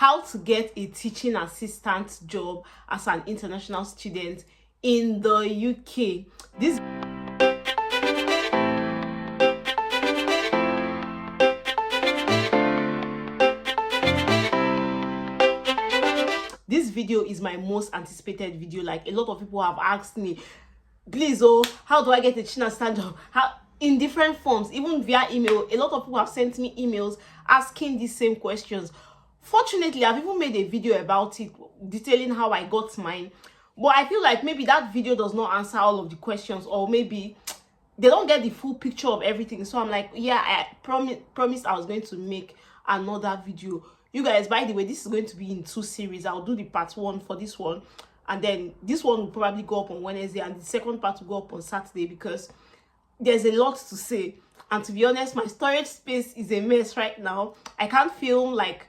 how to get a teaching assistant job as an international student in the UK. This video is my most anticipated video. Like, a lot of people have asked me, please, oh, how do I get a teaching assistant job? How, in different forms, even via email. A lot of people have sent me emails asking these same questions. Fortunately, I've even made a video about it, detailing how I got mine. But I feel like maybe that video does not answer all of the questions, or maybe they don't get the full picture of everything. So I'm like, yeah, I promised I was going to make another video. You guys, by the way, this is going to be in 2 series. I'll do the part 1 for this one, and then this one will probably go up on Wednesday, and the second part will go up on Saturday, because there's a lot to say. And to be honest, my storage space is a mess right now. I can't film like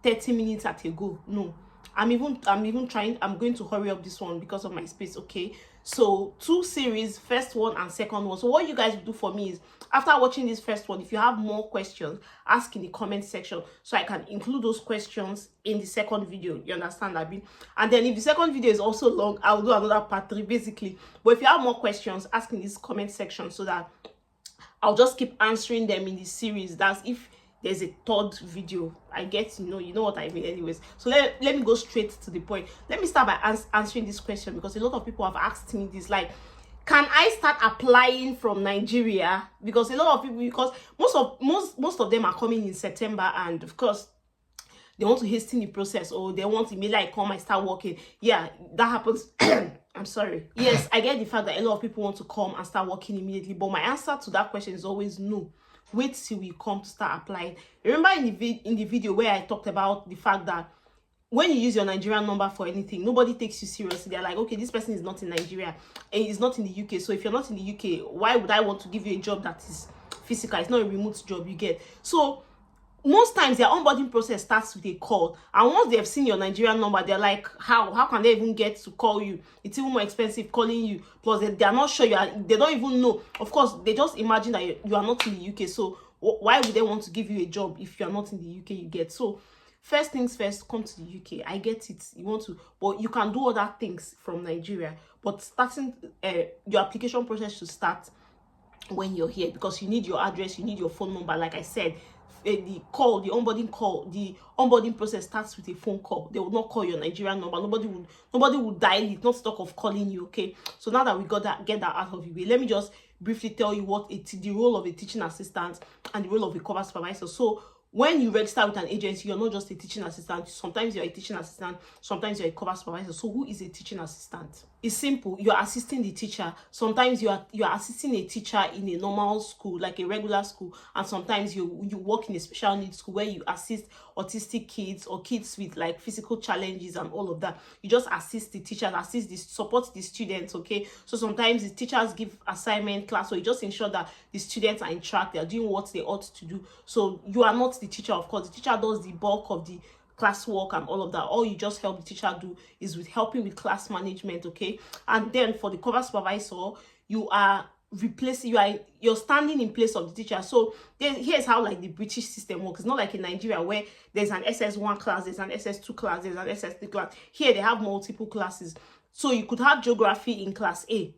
30 minutes at a go. No, I'm even trying. I'm going to hurry up this one because of my space. Okay, so 2 series, first one and second one. So what you guys will do for me is, after watching this first one, if you have more questions, ask in the comment section so I can include those questions in the second video. You understand, Abby? And then if the second video is also long, I'll do another part 3 basically. But if you have more questions, ask in this comment section so that I'll just keep answering them in this series. That's if there's a 3rd video. I get, you know what I mean. Anyways, so let me go straight to the point. Let me start by answering this question, because a lot of people have asked me this, like, can I start applying from Nigeria? Because a lot of people, because most of them are coming in September, and of course they want to hasten the process, or they want to immediately like come and start working. Yeah, that happens. I'm sorry. Yes, I get the fact that a lot of people want to come and start working immediately, but my answer to that question is always no. Wait till we come to start applying. Remember in the video where I talked about the fact that when you use your Nigerian number for anything, nobody takes you seriously. They're like, okay, this person is not in Nigeria and is not in the UK. So if you're not in the UK, why would I want to give you a job that is physical? It's not a remote job you get. So most times their onboarding process starts with a call, and once they have seen your Nigerian number, they're like, how can they even get to call you? It's even more expensive calling you. Plus they are not sure they don't even know. Of course, they just imagine that you are not in the UK. So why would they want to give you a job if you're not in the UK? You get. So first things first, come to the UK. I get it, you want to, but you can do other things from Nigeria. But starting your application process should start when you're here, because you need your address, you need your phone number. Like I said, the onboarding process starts with a phone call. They will not call your Nigerian number. Nobody would dial it, not talk of calling you. Okay, so now that we get that out of the way, let me just briefly tell you what the role of a teaching assistant and the role of a cover supervisor. So when you register with an agency, you're not just a teaching assistant. Sometimes you're a teaching assistant, sometimes you're a cover supervisor. So who is a teaching assistant? It's simple. You're assisting the teacher. Sometimes you are assisting a teacher in a normal school, like a regular school, and sometimes you work in a special needs school where you assist autistic kids or kids with like physical challenges and all of that. You just assist the teachers, support the students. Okay, so sometimes the teachers give assignment class, so you just ensure that the students are in track, they're doing what they ought to do. So you are not the teacher. Of course, the teacher does the bulk of the classwork and all of that. All you just help the teacher do is with helping with class management. Okay, and then for the cover supervisor, you are replacing, you're standing in place of the teacher. So here's how like the British system works. It's not like in Nigeria where there's an SS1 class, there's an SS2 class, there's an SS3 class. Here they have multiple classes. So you could have geography in class A.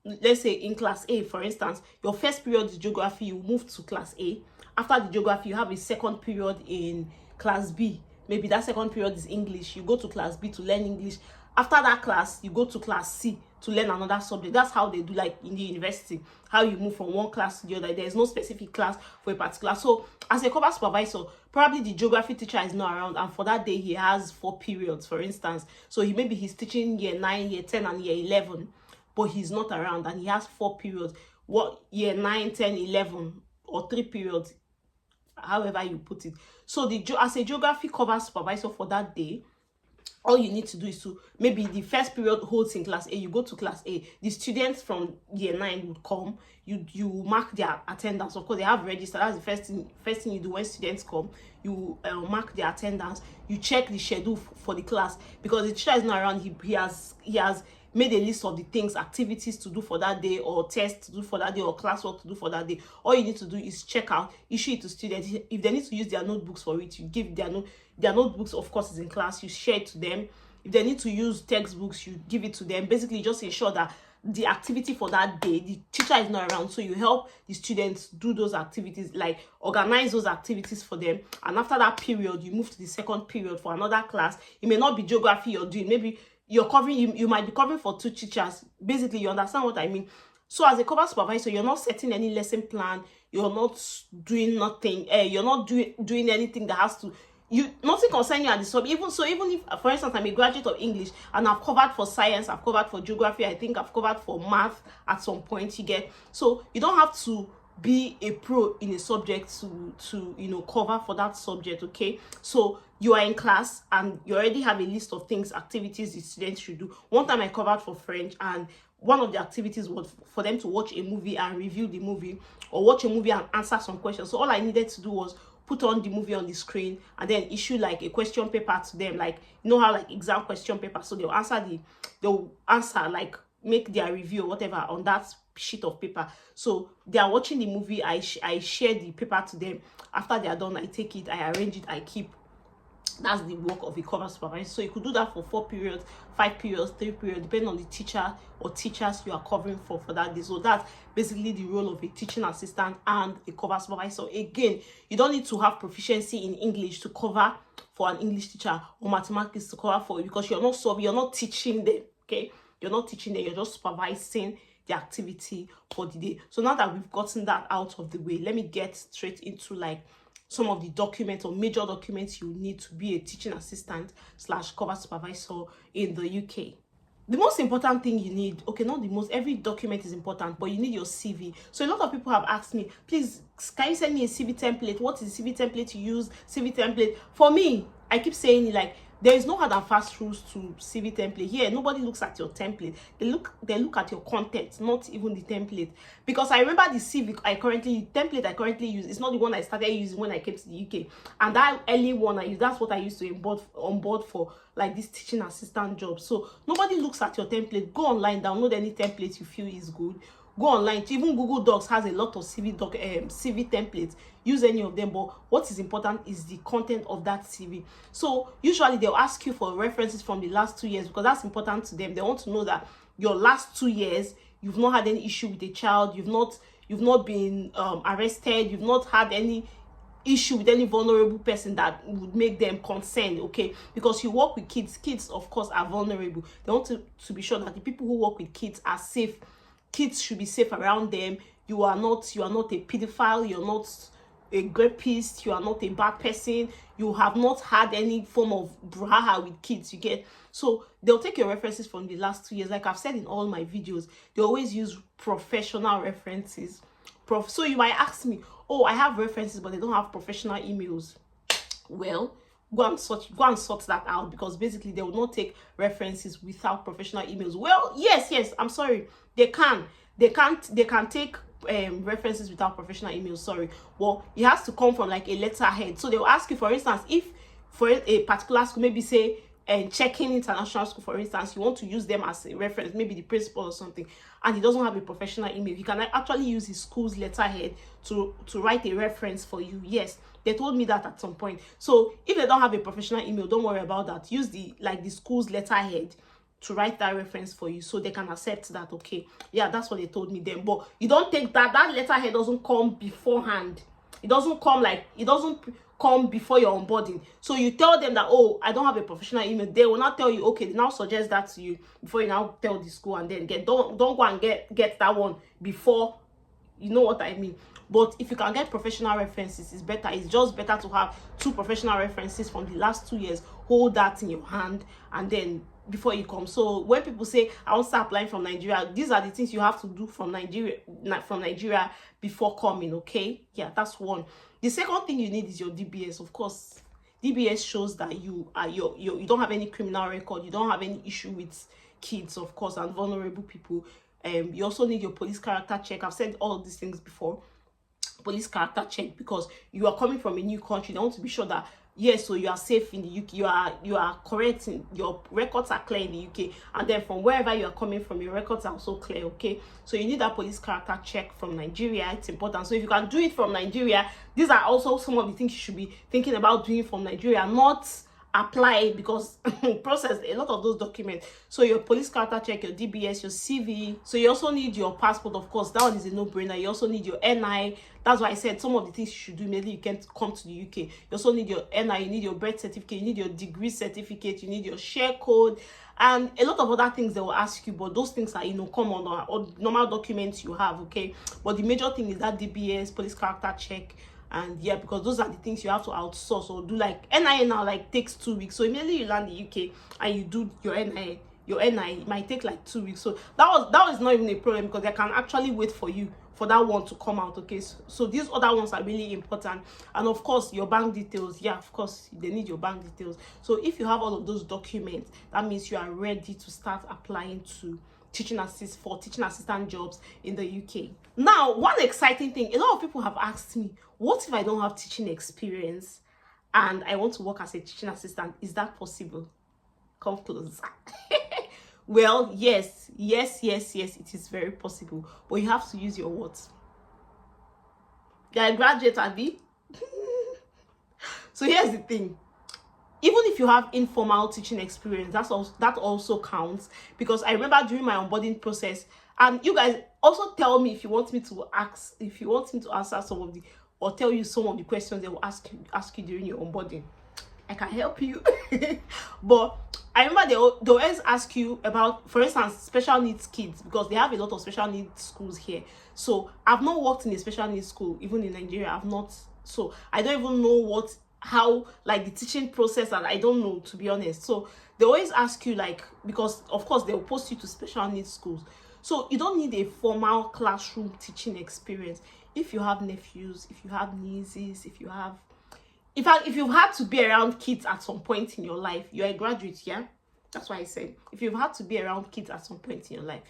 Let's say in class A, for instance, your first period is geography, you move to class A. After the geography, you have a second period in class B. Maybe that second period is English. You go to class B to learn English. After that class, you go to class C to learn another subject. That's how they do, like in the university, how you move from one class to the other. There's no specific class for a particular. So as a cover supervisor, probably the geography teacher is not around, and for that day he has 4 periods, for instance. So he's teaching year 9, year 10, and year 11, but he's not around, and he has 4 periods. What, year 9, 10, 11, or 3 periods, however you put it. So as a geography cover supervisor for that day, all you need to do is to, maybe the first period holds in class A, you go to class A. The students from year 9 would come. You mark their attendance. Of course, they have registered. That's the first thing you do when students come. You mark their attendance. You check the schedule for the class, because the teacher is not around. He has made a list of the things, activities to do for that day, or tests to do for that day, or classwork to do for that day. All you need to do is check out, issue it to students. If they need to use their notebooks for it, you give their notebooks, of course, is in class, you share it to them. If they need to use textbooks, you give it to them. Basically, just ensure that the activity for that day, the teacher is not around, so you help the students do those activities, like organize those activities for them. And after that period, you move to the second period for another class. It may not be geography you're doing, maybe you're covering, you might be covering for 2 teachers. Basically, you understand what I mean? So as a cover supervisor, you're not setting any lesson plan, you're not doing nothing, you're not doing anything that has to, nothing concerning you at the sub. Even if, for instance, I'm a graduate of English and I've covered for science, I've covered for geography, I think I've covered for math at some point, you get. So you don't have to be a pro in a subject to cover for that subject, okay? So you are in class and you already have a list of things, activities the students should do. One time I covered for French, and one of the activities was for them to watch a movie and review the movie, or watch a movie and answer some questions. So all I needed to do was put on the movie on the screen and then issue like a question paper to them, like, you know how like exam question paper. So they'll answer, like make their review or whatever on that sheet of paper. So they are watching the movie, I share the paper to them. After they are done, I take it, I arrange it, I keep. That's the work of a cover supervisor. So you could do that for 4 periods, 5 periods, 3 periods, depending on the teacher or teachers you are covering for that day. So that's basically the role of a teaching assistant and a cover supervisor. Again, you don't need to have proficiency in English to cover for an English teacher, or mathematics to cover for you, because you're not teaching them, okay? You're not teaching them, you're just supervising the activity for the day. So now that we've gotten that out of the way, let me get straight into like some of the documents or major documents you need to be a teaching assistant / cover supervisor in the UK. The most important thing you need, okay, not the most, every document is important, but you need your CV. So a lot of people have asked me, please, can you send me a CV template? What is the CV template you use? CV template. For me, I keep saying, like, there is no hard and fast rules to CV template. Here, nobody looks at your template. They look at your content, not even the template. Because I remember the template I currently use is not the one I started using when I came to the UK. And that early one I used, that's what I used to on board for like this teaching assistant job. So nobody looks at your template. Go online, download any template you feel is good. Go online. Even Google Docs has a lot of CV templates. Use any of them, but what is important is the content of that CV. So usually they'll ask you for references from the last 2 years, because that's important to them. They want to know that your last 2 years you've not had any issue with a child, you've not been arrested, you've not had any issue with any vulnerable person that would make them concerned, okay? Because you work with kids of course are vulnerable. They want to be sure that the people who work with kids are safe. Kids should be safe around them. You are not a pedophile, you're not a rapist, you are not a bad person, you have not had any form of brouhaha with kids, you get. So they'll take your references from the last 2 years. Like I've said in all my videos, they always use professional references. So you might ask me, oh, I have references but they don't have professional emails. Well, go and sort that out, because basically they will not take references without professional emails. Well, yes, I'm sorry, they can take references without professional emails, sorry. Well, it has to come from like a letterhead. So they'll ask you, for instance, if for a particular school, maybe say Checking International School, for instance, you want to use them as a reference, maybe the principal or something, and he doesn't have a professional email, he can actually use his school's letterhead to write a reference for you. Yes, they told me that at some point. So if they don't have a professional email, don't worry about that. Use the school's letterhead to write that reference for you, so they can accept that. Okay, yeah, that's what they told me then. But you don't take that letterhead doesn't come beforehand. It doesn't come before your onboarding. So you tell them that, oh, I don't have a professional email. They will not tell you, okay, they now suggest that to you before you now tell the school, and then don't go and get that one before, you know what I mean. But if you can get professional references, it's better. It's just better to have 2 professional references from the last 2 years. Hold that in your hand, and then before you come. So when people say, I want to start applying from Nigeria, these are the things you have to do from Nigeria before coming, okay? Yeah, that's one. The second thing you need is your DBS. Of course, DBS shows that you don't have any criminal record, you don't have any issue with kids, of course, and vulnerable people. You also need your police character check. I've said all of these things before. Police character check, because you are coming from a new country. They want to be sure that yes, so you are safe in the UK, you are correct, in your records are clear in the UK, and then from wherever you are coming from, your records are also clear. Okay, so you need that police character check from Nigeria. It's important. So if you can do it from Nigeria, these are also some of the things you should be thinking about doing from Nigeria, not apply, because process a lot of those documents. So your police character check, your DBS, your CV. So you also need your passport, of course, that one is a no-brainer. You also need your NI. That's why I said some of the things you should do immediately you can't come to the UK. You also need your NI, you need your birth certificate, you need your degree certificate, you need your share code, and a lot of other things they will ask you, but those things are, you know, common or normal documents you have. Okay, but the major thing is that DBS, police character check. And yeah, because those are the things you have to outsource or do. Like NIA now like takes 2 weeks, so immediately you land the UK and you do your NIA, it might take like 2 weeks. So that was not even a problem, because they can actually wait for you for that one to come out. Okay, so these other ones are really important. And of course your bank details, yeah, of course they need your bank details. So if you have all of those documents, that means you are ready to start applying to teaching assistant jobs in the UK. Now, one exciting thing, a lot of people have asked me, what if I don't have teaching experience and I want to work as a teaching assistant? Is that possible? Come close. Well, yes, it is very possible, but you have to use your words. You're a graduate, Abby. So here's the thing. Even if you have informal teaching experience, that also counts, because I remember during my onboarding process, and you guys also tell me if you want me to answer some of the, or tell you some of the questions they will ask you during your onboarding. I can help you. But I remember they always ask you about, for instance, special needs kids, because they have a lot of special needs schools here. So I've not worked in a special needs school, even in Nigeria. I've not, so I don't even know how like the teaching process, and I don't know, to be honest. So they always ask you, like, because of course they'll post you to special needs schools, so you don't need a formal classroom teaching experience. If you have nephews, if you have nieces, if you've had to be around kids at some point in your life, you're a graduate. Yeah, that's why I said if you've had to be around kids at some point in your life,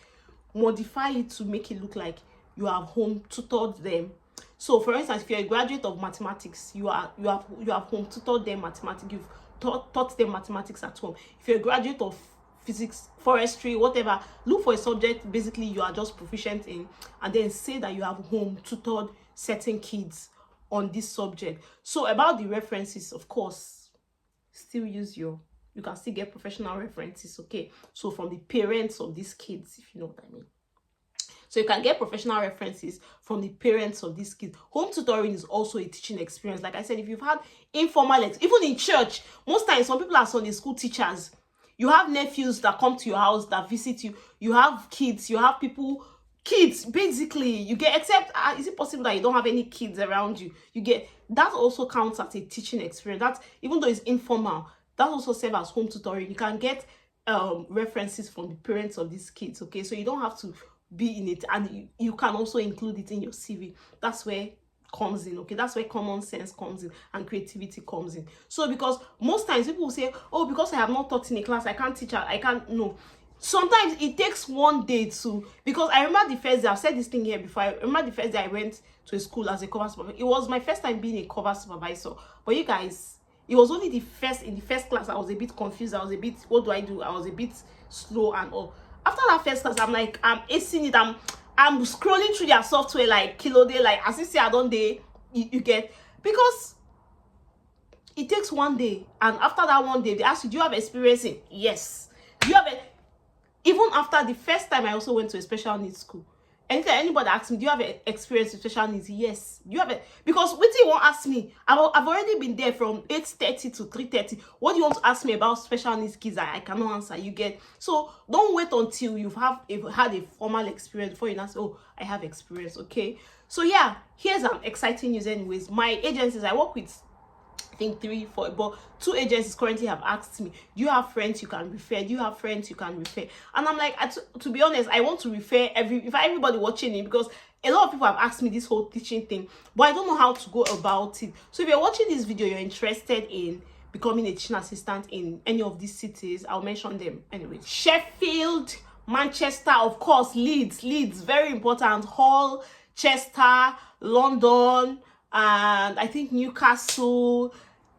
modify it to make it look like you have home tutored them. So for instance, if you're a graduate of mathematics, you have home tutored them mathematics, you've taught them mathematics at home. If you're a graduate of physics, forestry, whatever, look for a subject basically you are just proficient in, and then say that you have home tutored certain kids on this subject. So about the references, of course, still you can still get professional references. Okay, so from the parents of these kids, if you know what I mean. So you can get professional references from the parents of these kids. Home tutoring is also a teaching experience. Like I said, if you've had informal, even in church, most times some people are Sunday school teachers. You have nephews that come to your house, that visit you. You have kids, you have kids, basically, you get, except, is it possible that you don't have any kids around you? You get, that also counts as a teaching experience. That, even though it's informal, that also serves as home tutoring. You can get references from the parents of these kids. Okay, so you don't have to be in it, and you can also include it in your CV. That's where comes in. Okay, that's where common sense comes in and creativity comes in. So because most times people will say, oh, because I have not taught in a class, I can't teach, I can't. No, sometimes it takes one day to, because I remember the first day, I've said this thing here before, I remember the first day I went to a school as a cover supervisor. It was my first time being a cover supervisor, but you guys, it was only in the first class I was a bit confused. I was a bit, what do I do? I was a bit slow and all. After that first class, I'm like, I'm acing it. I'm scrolling through their software like kilo day, like as you see, I don't day. You get, because it takes one day, and after that one day, they ask you, do you have experience in? Yes. Do you have a? Even after the first time, I also went to a special needs school. Anytime anybody asks me, do you have experience with special needs? Yes. Do you have it? Because what do you want to ask me? I've already been there from 8:30 to 3:30. What do you want to ask me about special needs kids? I cannot answer. You get? So don't wait until you've had a formal experience before you answer, oh, I have experience. Okay. So yeah, here's an exciting news anyways. My agencies, I work with, I think 3, 4, but 2 agencies currently have asked me, do you have friends you can refer? Do you have friends you can refer? And I'm like, to be honest, I want to refer everybody watching it, because a lot of people have asked me this whole teaching thing, but I don't know how to go about it. So if you're watching this video, you're interested in becoming a teaching assistant in any of these cities, I'll mention them anyway. Sheffield, Manchester, of course, Leeds, very important, Hull, Chester, London, and I think Newcastle,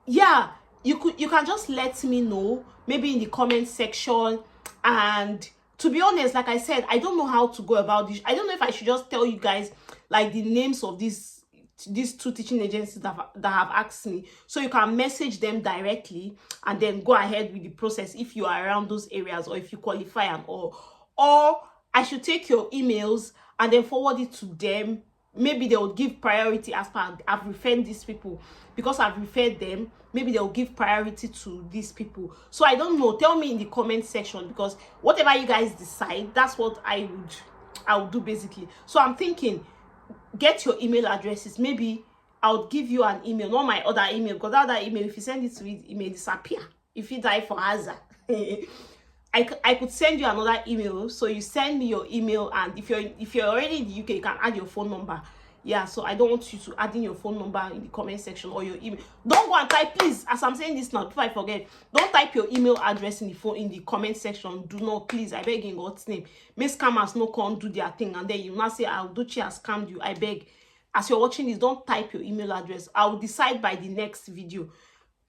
yeah, you can just let me know, maybe in the comment section. And to be honest, like I said, I don't know how to go about this. I don't know if I should just tell you guys like the names of these two teaching agencies that have asked me, so you can message them directly and then go ahead with the process if you are around those areas, or if you qualify and all. Or I should take your emails and then forward it to them. Maybe they will give priority, as per I've referred these people, because I've referred them. Maybe they'll give priority to these people. So I don't know, tell me in the comment section, because whatever you guys decide, that's what I would do basically. So I'm thinking, get your email addresses. Maybe I'll give you an email, not my other email, because that other email, if you send it to it, it may disappear if you die for hazard. I could send you another email, so you send me your email, and if you're already in the UK, you can add your phone number. Yeah, so I don't want you to add in your phone number in the comment section or your email. Don't go and type, please, as I'm saying this now, before I forget, don't type your email address in the comment section. Do not, please, I beg in God's name. May scammers no come do their thing, and then you now say Audochi has scammed you. I beg, as you're watching this, don't type your email address. I'll decide by the next video.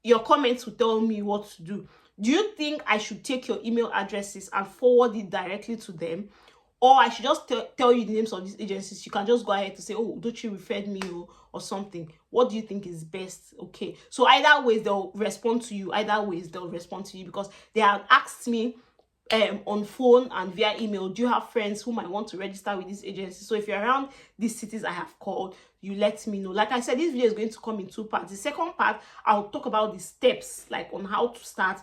Your comments will tell me what to do. Do you think I should take your email addresses and forward it directly to them? Or I should just tell you the names of these agencies? You can just go ahead to say, oh, don't you referred me, or something. What do you think is best? Okay. So either ways, they'll respond to you. Either ways, they'll respond to you, because they have asked me on phone and via email, do you have friends who might want to register with this agency? So if you're around these cities I have called, you let me know. Like I said, this video is going to come in 2 parts. The second part, I'll talk about the steps, like on how to start,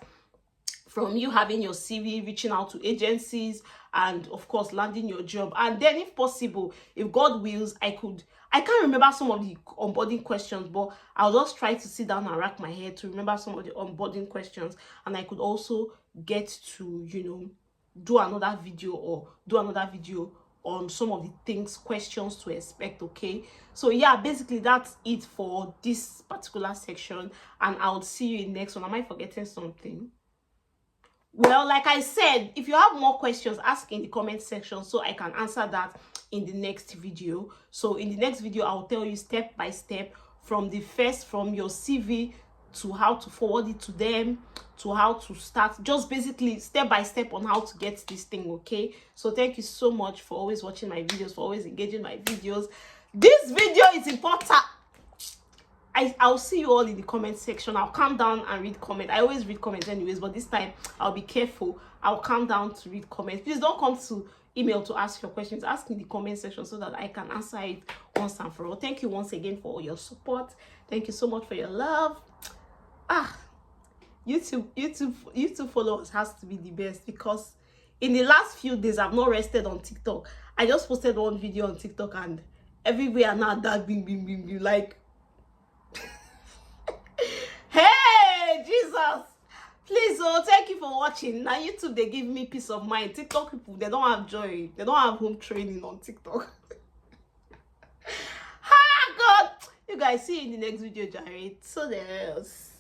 from you having your CV, reaching out to agencies, and of course landing your job. And then if possible, if God wills, I can't remember some of the onboarding questions, but I'll just try to sit down and rack my head to remember some of the onboarding questions, and I could also get to, you know, do another video on some of the questions to expect. Okay, so yeah, basically that's it for this particular section, and I'll see you in next one. Am I forgetting something? Well, like I said, if you have more questions, ask in the comment section so I can answer that in the next video. So in the next video, I'll tell you step by step, from your CV to how to forward it to them, to how to start, just basically step by step on how to get this thing. Okay, so thank you so much for always watching my videos, for always engaging my videos. This video is important. I'll see you all in the comment section. I'll calm down and read comment. I always read comments anyways, but this time I'll be careful. I'll calm down to read comments. Please don't come to email to ask your questions. Ask in the comment section so that I can answer it once and for all. Thank you once again for all your support. Thank you so much for your love. YouTube followers has to be the best, because in the last few days I've not rested on TikTok. I just posted one video on TikTok and everywhere now that bing bing bing bing, like hey Jesus, please, oh, thank you for watching. Now YouTube, they give me peace of mind. TikTok people, they don't have joy, they don't have home training on TikTok. God, you guys, see you in the next video, Jared. So there's